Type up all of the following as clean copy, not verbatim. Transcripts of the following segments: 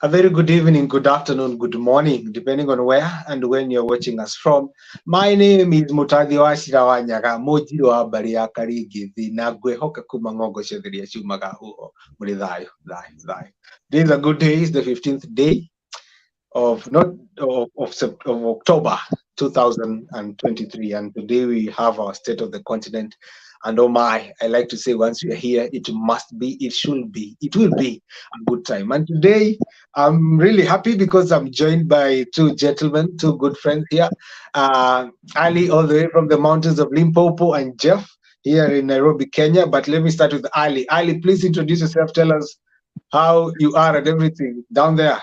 A very good evening, good afternoon, good morning, depending on where and when you're watching us from. My name is Mutadhi Wachira Wanyaga, Mojiro wa Bari ya Karigithi, na ngwĩhoka kuma ng'ongo ciothe iria ciumaga huho mũrĩ thayũ. Today is a good day, it's the 15th day of not of October 2023, and today we have our state of the continent. And oh my, I like to say, once we are here, it must be, it should be, it will be a good time. And today I'm really happy because I'm joined by two gentlemen, two good friends here. Ali, all the way from the mountains of Limpopo, and Jeff here in Nairobi, Kenya. But let me start with Ali. Ali, please introduce yourself. Tell us how you are and everything down there.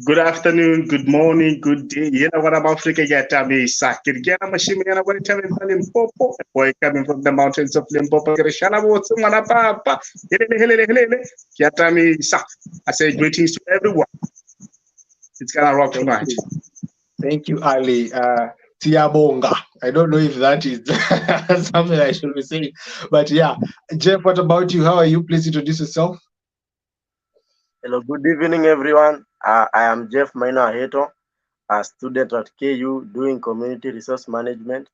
Good afternoon, good morning, good day. You know what about Africa? Yatami Sakir Gana Mashimana, what it's Limpopo, boy coming from the mountains of Limpopo, Grishana, what's Manapa, Yatami Sak. I say greetings to everyone. It's gonna rock tonight. Thank you, Ali. Tiabonga. I don't know if that is something I should be saying, but yeah. Jeff, what about you? How are you? Please introduce yourself. Hello, good evening, everyone. I am Jeff Maina Heto, a student at KU doing community resource management,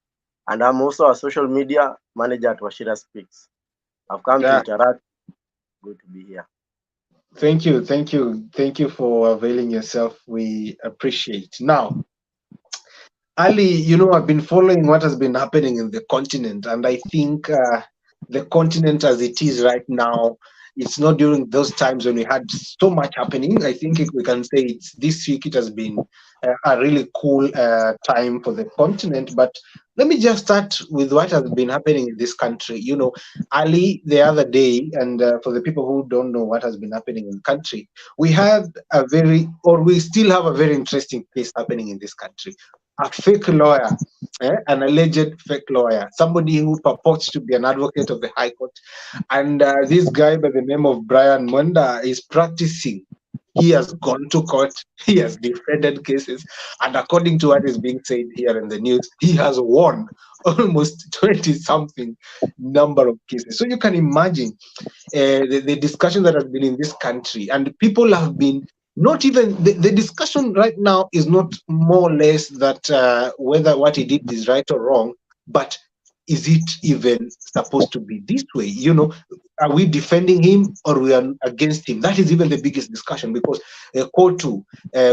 and I'm also a social media manager at Wachira Speaks. I've come to interact. Good to be here. Thank you for availing yourself. We appreciate. Now, Ali, I've been following what has been happening in the continent, and I think the continent as it is right now, it's not during those times when we had so much happening. I think we can say it's this week. It has been a really cool time for the continent. But let me just start with what has been happening in this country. Ali, the other day, and for the people who don't know what has been happening in the country, we still have a very interesting case happening in this country. A fake lawyer, an alleged fake lawyer, somebody who purports to be an advocate of the High Court. And this guy by the name of Brian Mwenda is practicing. He has gone to court, he has defended cases, and according to what is being said here in the news, he has won almost 20-something number of cases. So you can imagine the discussion that has been in this country, and people have been not even the discussion right now is not more or less that whether what he did is right or wrong, but is it even supposed to be this way? Are we defending him or we are against him? That is even the biggest discussion, because Kotu,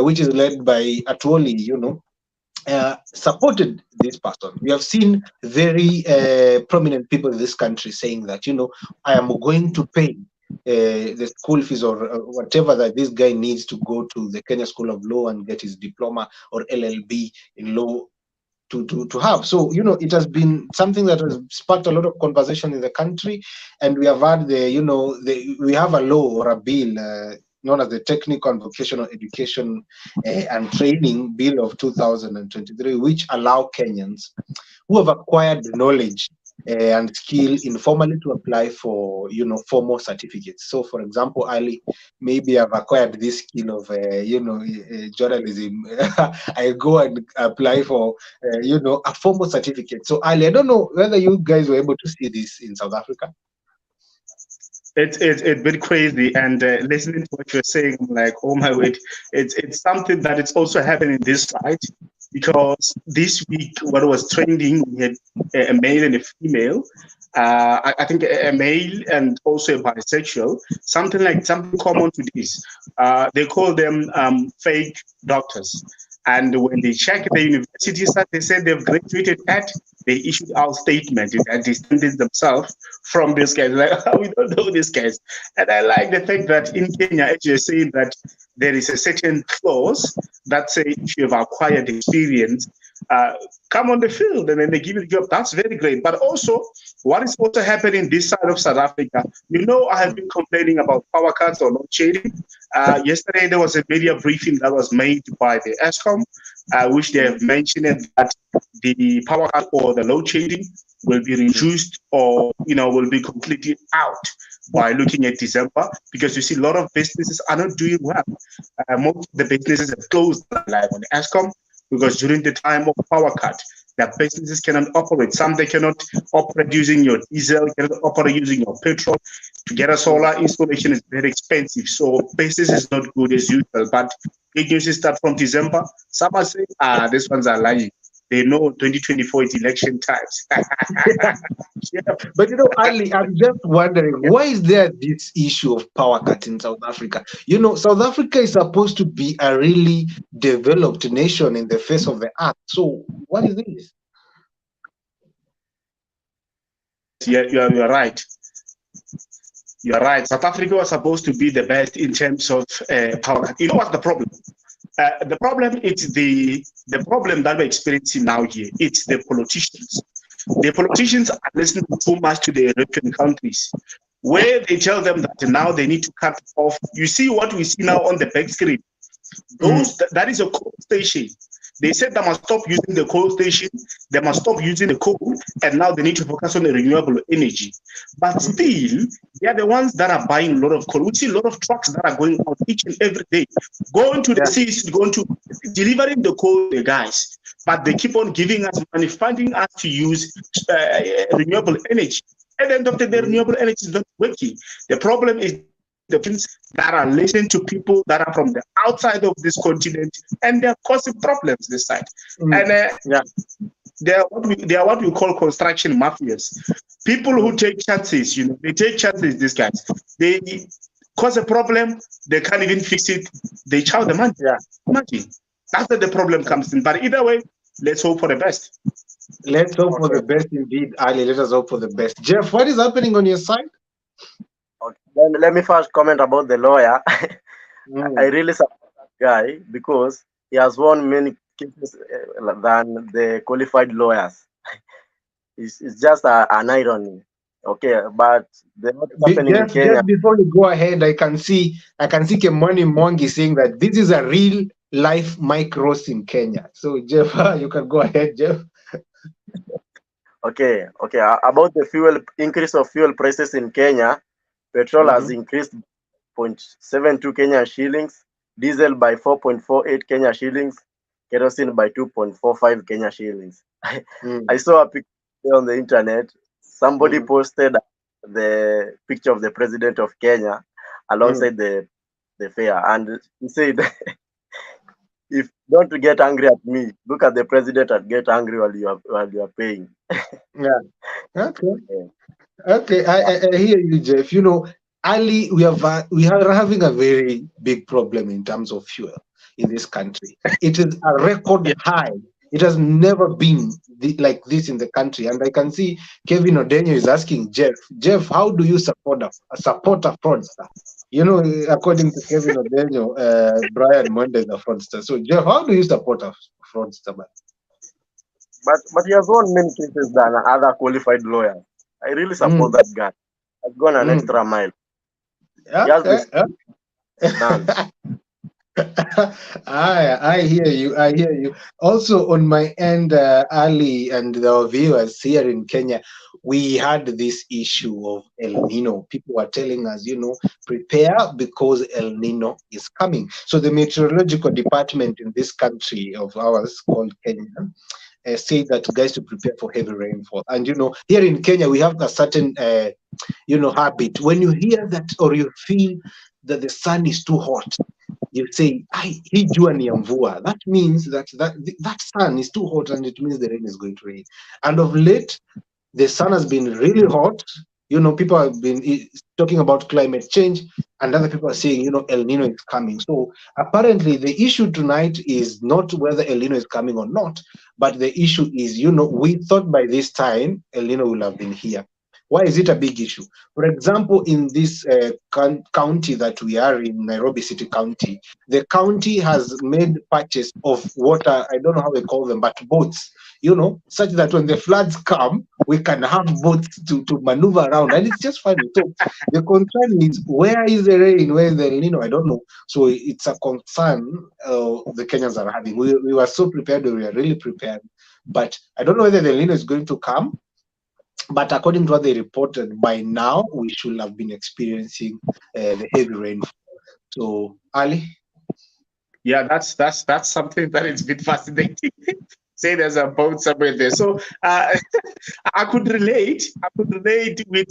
which is led by Atwoli, supported this person. We have seen very prominent people in this country saying that, I am going to pay the school fees or whatever that this guy needs to go to the Kenya School of Law and get his diploma or LLB in law to have. So, it has been something that has sparked a lot of conversation in the country, and we have had we have a law or a bill known as the Technical and Vocational Education and Training Bill of 2023, which allow Kenyans who have acquired knowledge and skill informally to apply for formal certificates. So for example, Ali, maybe I've acquired this skill of journalism. I go and apply for a formal certificate. So Ali, I don't know whether you guys were able to see this in South Africa. It's a bit crazy, and listening to what you're saying, I'm like, oh my word, it's something that it's also happening this side, because this week what was trending, we had a male and a female. I think a male and also a bisexual, something common to this. They call them fake doctors. And when they check the universities that they said they've graduated at, they issued out statement and distanced themselves from these guys. Like, oh, we don't know these guys. And I like the fact that in Kenya, as you're saying that there is a certain clause that say if you have acquired experience, come on the field, and then they give you the job. That's very great. But also, what is also happening this side of South Africa, I have been complaining about power cuts or load shedding. Yesterday, there was a media briefing that was made by the ESCOM, which they have mentioned that the power cut or the load shedding will be reduced or, will be completely out by looking at December, because you see a lot of businesses are not doing well. Most of the businesses have closed, like on ESCOM, because during the time of power cut, That businesses cannot operate. Some they cannot operate using your diesel, cannot operate using your petrol. To get a solar installation is very expensive. So business is not good as usual. But good news is that from December, some are saying, these ones are lying. They know 2024 is election times. Yeah. But Ali, I'm just wondering, why is there this issue of power cut in South Africa? South Africa is supposed to be a really developed nation in the face of the earth. So what is this? Yeah, you're right. You're right. South Africa was supposed to be the best in terms of power. You know what's the problem? The problem is the problem that we're experiencing now here. It's the politicians. The politicians are listening too much to the European countries, where they tell them that now they need to cut off. You see what we see now on the back screen. That is a coal station. They said they must stop using the coal station, they must stop using the coal, and now they need to focus on the renewable energy. But still, they are the ones that are buying a lot of coal. We see a lot of trucks that are going out each and every day, going to the seas, going to delivering the coal to the guys. But they keep on giving us money, funding us to use renewable energy. At the end of the day, renewable energy is not working. The problem is the things that are listening to people that are from the outside of this continent, and they're causing problems this side. And they are what we call construction mafias. People who take chances, they take chances. These guys, they cause a problem, they can't even fix it. They chow the money. Imagine that's where the problem comes in. But either way, let's hope for the best. Let's hope for the best indeed, Ali. Let us hope for the best. Jeff, what is happening on your side? Okay. Then let me first comment about the lawyer. I really support that guy because he has won many cases than the qualified lawyers. It's just an irony. Okay, but what's happening in Kenya? Just before you go ahead, I can see Kemani Mwangi saying that this is a real life Mike Ross in Kenya. So Jeff, you can go ahead, Jeff. Okay. About the increase of fuel prices in Kenya, petrol has increased 0.72 Kenya shillings, diesel by 4.48 Kenya shillings, kerosene by 2.45 Kenya shillings. I saw a picture on the internet. Somebody posted the picture of the president of Kenya alongside the fare, and he said, "If don't get angry at me, look at the president and get angry while you are paying." Okay. I hear you, Jeff. Ali, we are having a very big problem in terms of fuel in this country. It is a record high. It has never been like this in the country. And I can see Kevin Odenyo is asking Jeff, how do you support a fraudster? According to Kevin Odenyo, Brian Monday is a fraudster. So Jeff, how do you support a fraudster, man? But he has won many cases than other qualified lawyers. I really support that guy. I've gone an extra mile. I hear you. Also, on my end, Ali and our viewers here in Kenya, we had this issue of El Nino. People were telling us, prepare because El Nino is coming. So the meteorological department in this country of ours called Kenya say that guys to prepare for heavy rainfall. And here in Kenya, we have a certain habit. When you hear that or you feel that the sun is too hot, you say, hii jua ni ya mvua. That means that sun is too hot, and it means the rain is going to rain. And of late, the sun has been really hot. People have been talking about climate change, and other people are saying, El Nino is coming. So apparently, the issue tonight is not whether El Nino is coming or not, but the issue is, we thought by this time El Nino will have been here. Why is it a big issue? For example, in this county that we are in, Nairobi City County, the county has made purchase of water, I don't know how they call them, but boats, such that when the floods come, we can have boats to maneuver around. And it's just funny. So the concern is, where is the rain? Where is the El Nino? I don't know. So it's a concern the Kenyans are having. We were so prepared, we were really prepared. But I don't know whether the El Nino is going to come. But according to what they reported, by now we should have been experiencing the heavy rainfall. So, Ali? Yeah, that's something that is a bit fascinating. say there's a boat somewhere there. So I could relate. I could relate with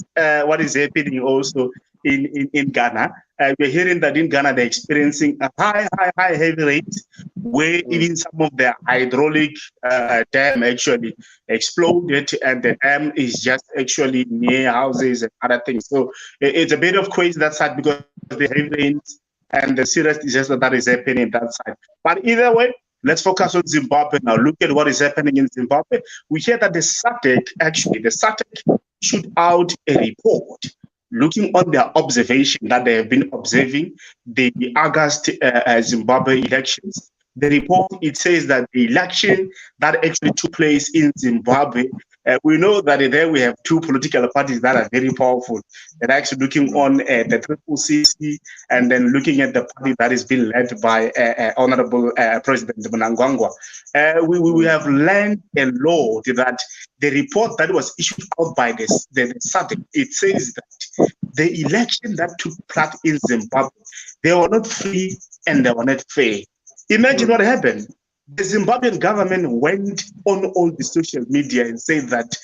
what is happening also in Ghana. We're hearing that in Ghana they're experiencing a high heavy rates where even some of the hydraulic dam actually exploded, and the dam is just actually near houses and other things. So it's a bit of crazy that side because the heavy rains and the serious disaster that is happening that side. But either way, let's focus on Zimbabwe now. Look at what is happening in Zimbabwe. We hear that the SADC issued out a report looking on their observation that they have been observing the August Zimbabwe elections. The report, it says that the election that actually took place in Zimbabwe, we know that there we have two political parties that are very powerful. They're actually looking on the Triple CC and then looking at the party that is being led by Honorable President Mnangagwa. We have learned a lot that the report that was issued out by the SADC, it says that the election that took place in Zimbabwe, they were not free and they were not fair. Imagine what happened. The Zimbabwean government went on all the social media and said that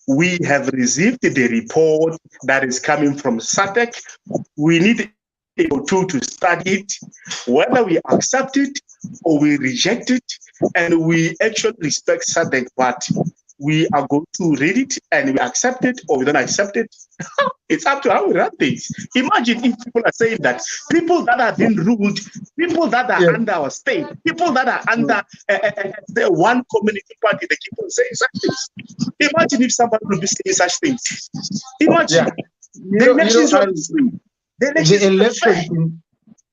we have received the report that is coming from SADC. We need to study it, whether we accept it or we reject it, and we actually respect SADC, but we are going to read it and we accept it or we don't accept it. It's up to how we run things. Imagine if people are saying that people that are being ruled, people that are under our state, people that are under the one community party, they keep on saying such things. Imagine if somebody would be saying such things. Imagine the elections were free.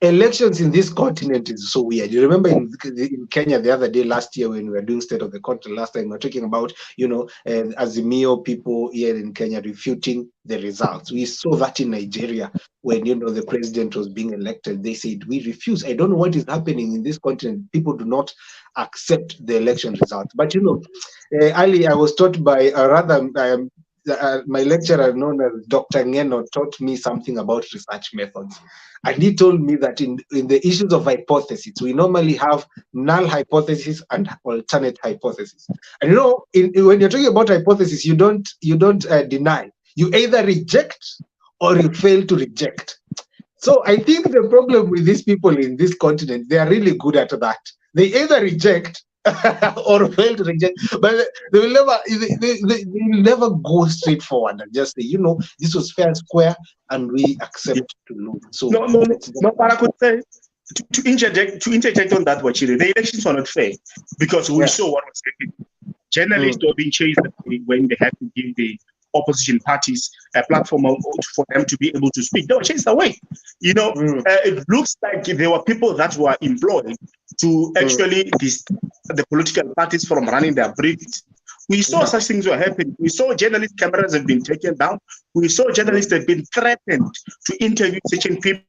The elections in this continent is so weird. You remember in Kenya the other day, last year, when we were doing State of the Continent last time, we were talking about, Azimio people here in Kenya refuting the results. We saw that in Nigeria when, the president was being elected. They said, we refuse. I don't know what is happening in this continent. People do not accept the election results. But, Ali, I was taught by my lecturer known as Dr. Ngeno taught me something about research methods. And he told me that in the issues of hypothesis, we normally have null hypothesis and alternate hypothesis. And when you're talking about hypothesis, you don't deny. You either reject or you fail to reject. So I think the problem with these people in this continent, they are really good at that. They either reject or fail to reject, but they will never go straight forward and just say, this was fair and square, and we accept to lose. So no, but I could say to interject on that, Wachira, the elections were not fair because we saw what was happening. Journalists were being chased when they had to give the opposition parties a platform for them to be able to speak. They were chased away. It looks like there were people that were employed to actually the political parties from running their briefings. We saw such things were happening. We saw journalist cameras have been taken down. We saw journalists have been threatened to interview certain people.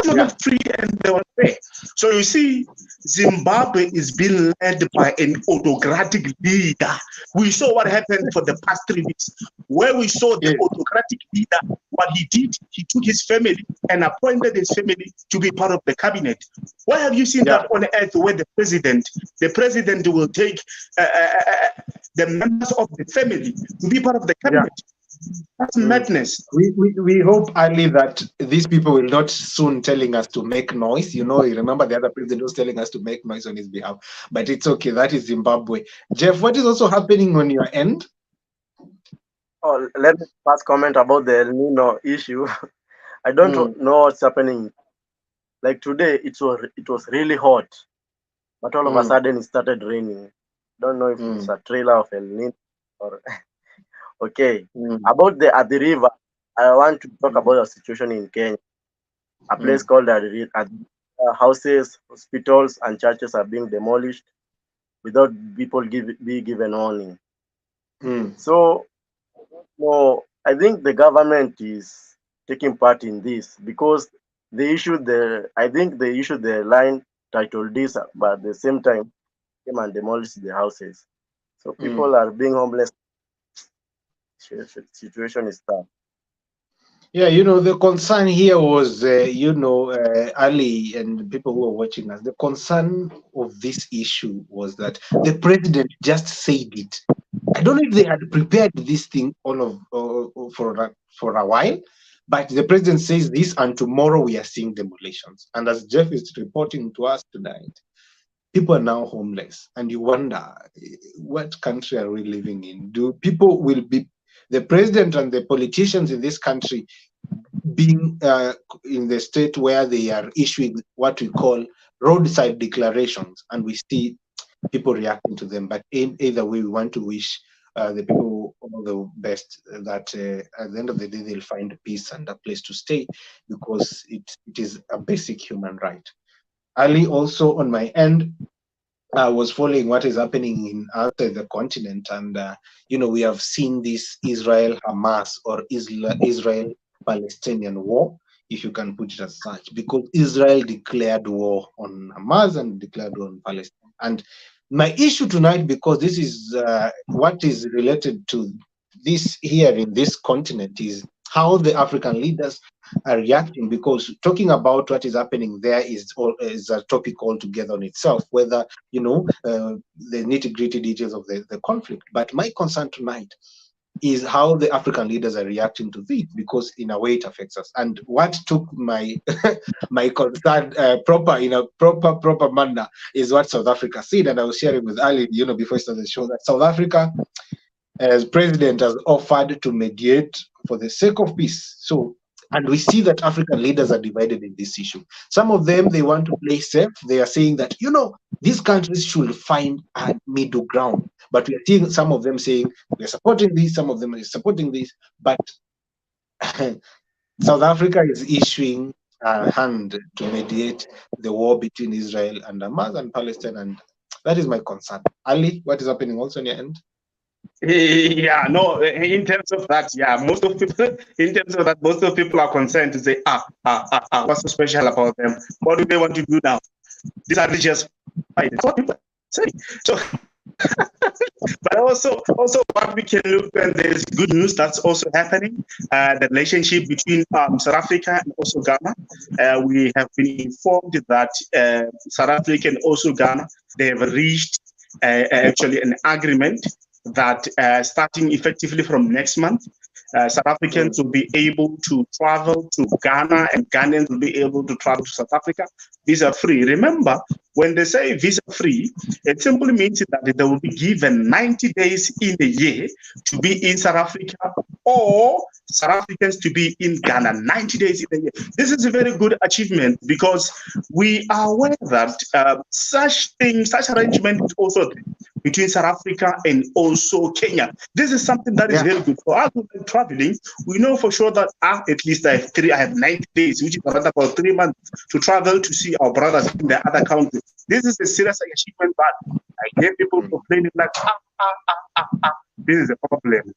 They were not free and they were fair. So you see, Zimbabwe is being led by an autocratic leader. We saw what happened for the past 3 weeks, where we saw the autocratic leader. What he did, he took his family and appointed his family to be part of the cabinet. Why have you seen that on earth where the president will take the members of the family to be part of the cabinet? That's madness. We hope, Ali, that these people will not soon telling us to make noise. You remember the other president was telling us to make noise on his behalf. But it's okay. That is Zimbabwe. Jeff, what is also happening on your end? Oh, let me first comment about the El Nino issue. I don't know what's happening. Like today, it was really hot, but all of a sudden it started raining. Don't know if it's a trailer of El Nino or... Okay, about at the river, I want to talk about the situation in Kenya. A place called Adi, houses, hospitals, and churches are being demolished without people be given warning. So, I think the government is taking part in this because they issued the line titled this, but at the same time came and demolished the houses. So people are being homeless. Situation is tough. Yeah, the concern here was, Ali and people who are watching us, the concern of this issue was that the president just said it. I don't know if they had prepared this thing all of for a while, but the president says this, and tomorrow we are seeing demolitions. And as Jeff is reporting to us tonight, people are now homeless, and you wonder, what country are we living in? Do people will be the president and the politicians in this country being in the state where they are issuing what we call roadside declarations, and we see people reacting to them. But in either way, we want to wish the people all the best, that at the end of the day, they'll find peace and a place to stay, because it is a basic human right. Ali, also on my end, I was following what is happening in outside the continent, and we have seen this Israel Hamas or Israel Palestinian war, if you can put it as such, because Israel declared war on Hamas and declared war on Palestine. And my issue tonight, because this is what is related to this here in this continent, is how the African leaders are reacting, because talking about what is happening there is a topic altogether on itself, whether the nitty-gritty details of the conflict. But my concern tonight is how the African leaders are reacting to this, because in a way it affects us. And what took my my concern proper in a proper manner is what South Africa said. And I was sharing with Ali, before I started the show, that South Africa, as president, has offered to mediate for the sake of peace. So, and we see that African leaders are divided in this issue. Some of them, they want to play safe. They are saying that, these countries should find a middle ground. But we are seeing some of them saying we're supporting this, some of them are supporting this. But South Africa is issuing a hand to mediate the war between Israel and Hamas and Palestine. And that is my concern. Ali, what is happening also on your end? Yeah, no, in terms of that, yeah, most of people are concerned to say, what's so special about them? What do they want to do now? These are just fighting. That's what people say. So, but also what we can look at, there's good news that's also happening. The relationship between South Africa and also Ghana. We have been informed that South Africa and also Ghana, they have reached actually an agreement that starting effectively from next month, South Africans will be able to travel to Ghana and Ghanaians will be able to travel to South Africa visa free. Remember, when they say visa free, it simply means that they will be given 90 days in a year to be in South Africa, or South Africans to be in Ghana 90 days in a year. This is a very good achievement, because we are aware that such arrangement is also there between South Africa and also Kenya. This is something that is very good for us who are traveling. We know for sure that at least I have 90 days, which is around about 3 months, to travel to see our brothers in the other countries. This is a serious achievement, but I hear people complaining like, this is a problem.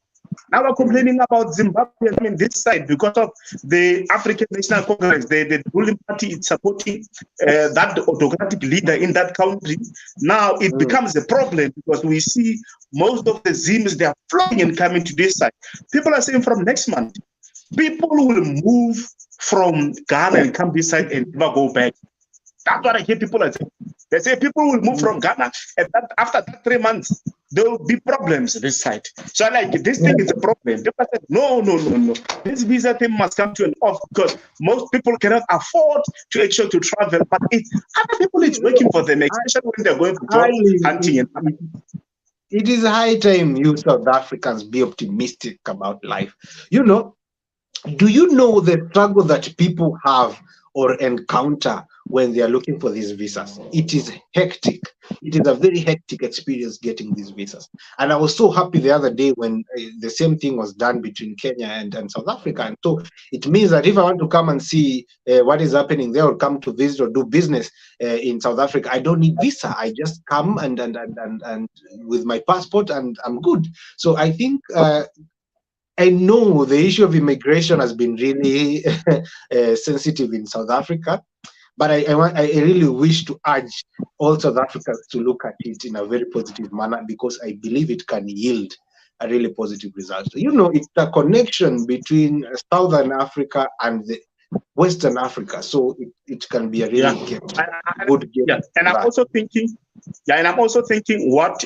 Now we're complaining about Zimbabwe, this side, because of the African National Congress, the ruling party is supporting that autocratic leader in that country. Now it becomes a problem, because we see most of the Zims, they are flowing and coming to this side. People are saying from next month, people will move from Ghana and come this side and never go back. That's what I hear people are saying. They say people will move from Ghana, and after that 3 months, there will be problems this side. So this thing is a problem. People said, no. This visa thing must come to an off, because most people cannot afford to actually to travel, but other people it's working for them, especially when they're going for job hunting. It is high time you South Africans be optimistic about life. Do you know the struggle that people have or encounter when they are looking for these visas? It is hectic. It is a very hectic experience getting these visas. And I was so happy the other day when the same thing was done between Kenya and South Africa. And so it means that if I want to come and see what is happening there, or come to visit or do business in South Africa, I don't need visa. I just come and with my passport, and I'm good. So I think I know the issue of immigration has been really sensitive in South Africa, but I really wish to urge all South Africans to look at it in a very positive manner, because I believe it can yield a really positive result. You know, it's a connection between Southern Africa and the Western Africa, so it can be a Yeah. really And, good game. yeah, and I'm also thinking, what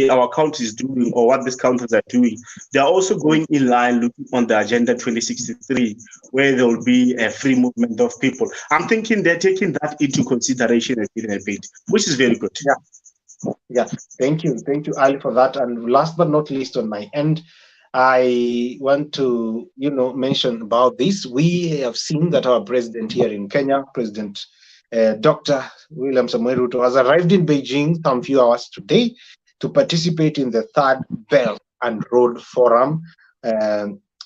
our country is doing, or what these countries are doing. They are also going in line, looking on the Agenda 2063, where there will be a free movement of people. I'm thinking they're taking that into consideration a bit, which is very good. Yeah. Thank you, Ali, for that. And last but not least, on my end, I want to, mention about this. We have seen that our president here in Kenya, President Dr. William Samoei Ruto, has arrived in Beijing some few hours today to participate in the Third Belt and Road Forum.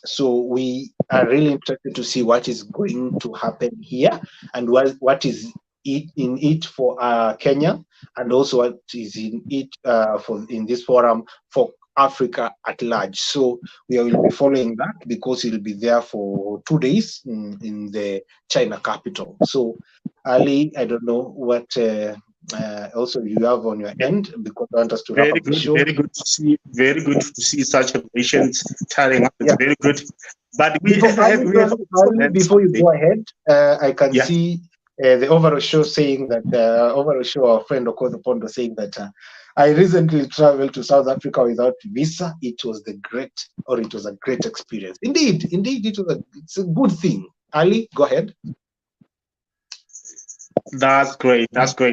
So we are really interested to see what is going to happen here and what is in it for Kenya, and also what is in it in this forum for Africa at large. So we will be following that because he'll be there for 2 days in the China capital. So Ali, I don't know what also you have on your end, because I want us to wrap up the show. Very good to see such operations turning up. It's very good. But before you go ahead, I can see the overall show saying that our friend Okoth Pondo saying that I recently traveled to South Africa without visa. It was a great experience. Indeed, it's a good thing. Ali, go ahead. That's great.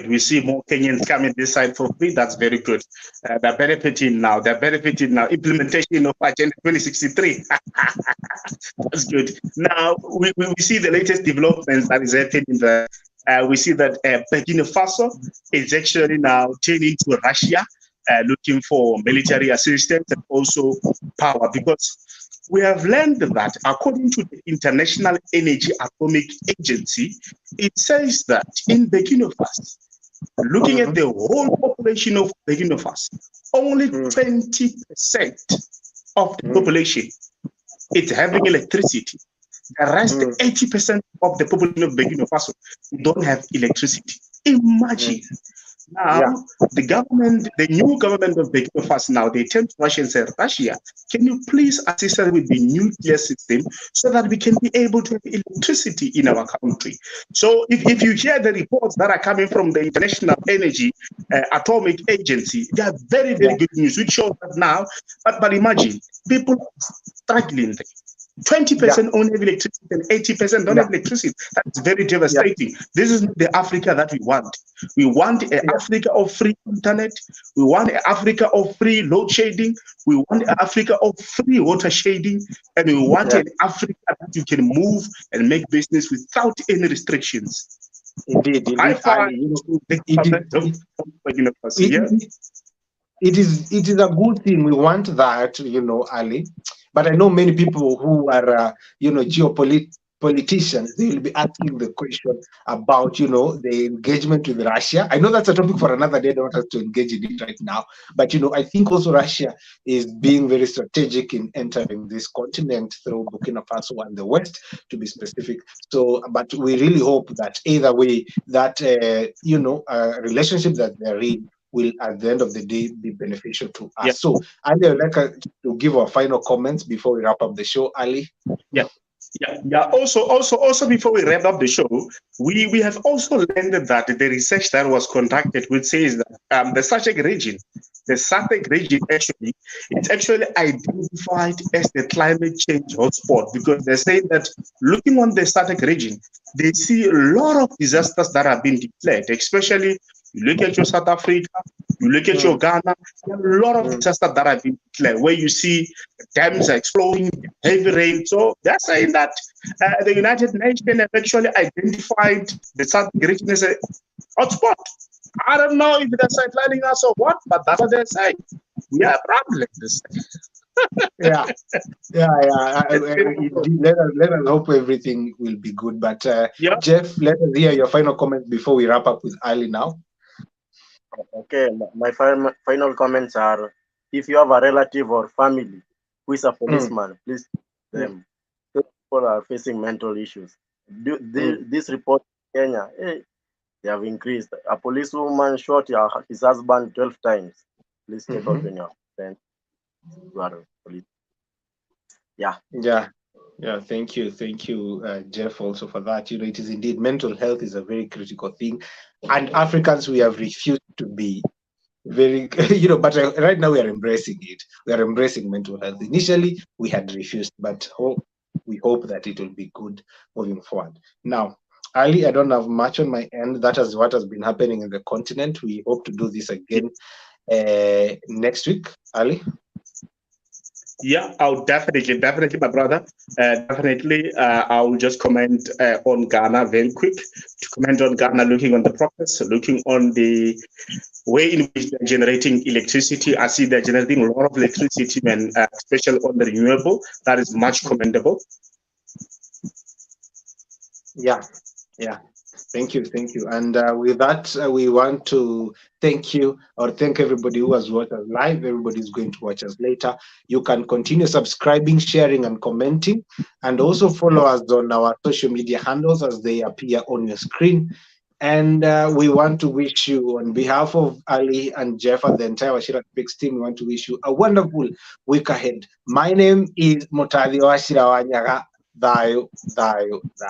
We see more Kenyans coming this side for free. That's very good. They're benefiting now. Implementation of Agenda 2063. That's good. Now, we see the latest developments that is happening there. We see that Burkina Faso is actually now turning to Russia, looking for military assistance and also power, because we have learned that according to the International Energy Atomic Agency, it says that in Burkina Faso, looking at the whole population of Burkina Faso, only 20% of the population is having electricity. The rest, 80% of the population of Burkina Faso don't have electricity. Imagine. Now, the new government of Burkina Faso now, they turn to Russia and say, Russia, can you please assist us with the nuclear system so that we can be able to have electricity in our country? So if you hear the reports that are coming from the International Energy Atomic Agency, they are very, very good news, which shows that now, but imagine, people struggling there. 20% only have electricity and 80% don't have electricity. That's very devastating. This is the Africa that we want. We want an Africa of free internet. We want an Africa of free load shedding. We want an Africa of free water shading. And we want an Africa that you can move and make business without any restrictions. Indeed. It is a good thing. We want that, Ali. But I know many people who are, geopoliticians, they will be asking the question about, the engagement with Russia. I know that's a topic for another day. I don't want us to engage in it right now. But, I think also Russia is being very strategic in entering this continent through Burkina Faso and the West, to be specific. So, but we really hope that either way, that, relationship that they're in will at the end of the day be beneficial to us. So Ali, I'd like to give our final comments before we wrap up the show. Ali? Also before we wrap up the show, we have also learned that the research that was conducted, which says that the SADC region actually, it's actually identified as the climate change hotspot, because they're saying that looking on the SADC region, they see a lot of disasters that have been declared, especially you look at your South Africa, you look at your Ghana, there are a lot of disasters that have been declared, where you see dams are exploding, heavy rain. So they're saying that the United Nations have actually identified the South region as a hotspot. I don't know if they're sidelining us or what, but that's what they're saying. We are problems. Let us hope everything will be good. But Jeff, let us hear your final comments before we wrap up with Ali now. Okay, my final comments are: if you have a relative or family who is a policeman, please them. People are facing mental issues. This report in Kenya, they have increased. A policewoman shot his husband 12 times. Please take out when you're friends. Yeah. Yeah, thank you, Jeff, also for that. It is indeed, mental health is a very critical thing, and Africans, we have refused to be very, but right now we are embracing it. We are embracing mental health. Initially, we had refused, but we hope that it will be good moving forward. Now, Ali, I don't have much on my end. That is what has been happening in the continent. We hope to do this again next week, Ali. Yeah, I'll definitely, my brother. Definitely, I'll just comment on Ghana very quick. To comment on Ghana, looking on the process, looking on the way in which they're generating electricity. I see they're generating a lot of electricity, and especially on the renewable. That is much commendable. Yeah, yeah. Thank you, And with that, we want to thank you or thank everybody who has watched us live. Everybody is going to watch us later. You can continue subscribing, sharing, and commenting, and also follow us on our social media handles as they appear on your screen. And we want to wish you, on behalf of Ali and Jeff and the entire Wachira Speaks team, we want to wish you a wonderful week ahead. My name is Mutali Wachira Wanyaga. Dayo, dayo, dayo.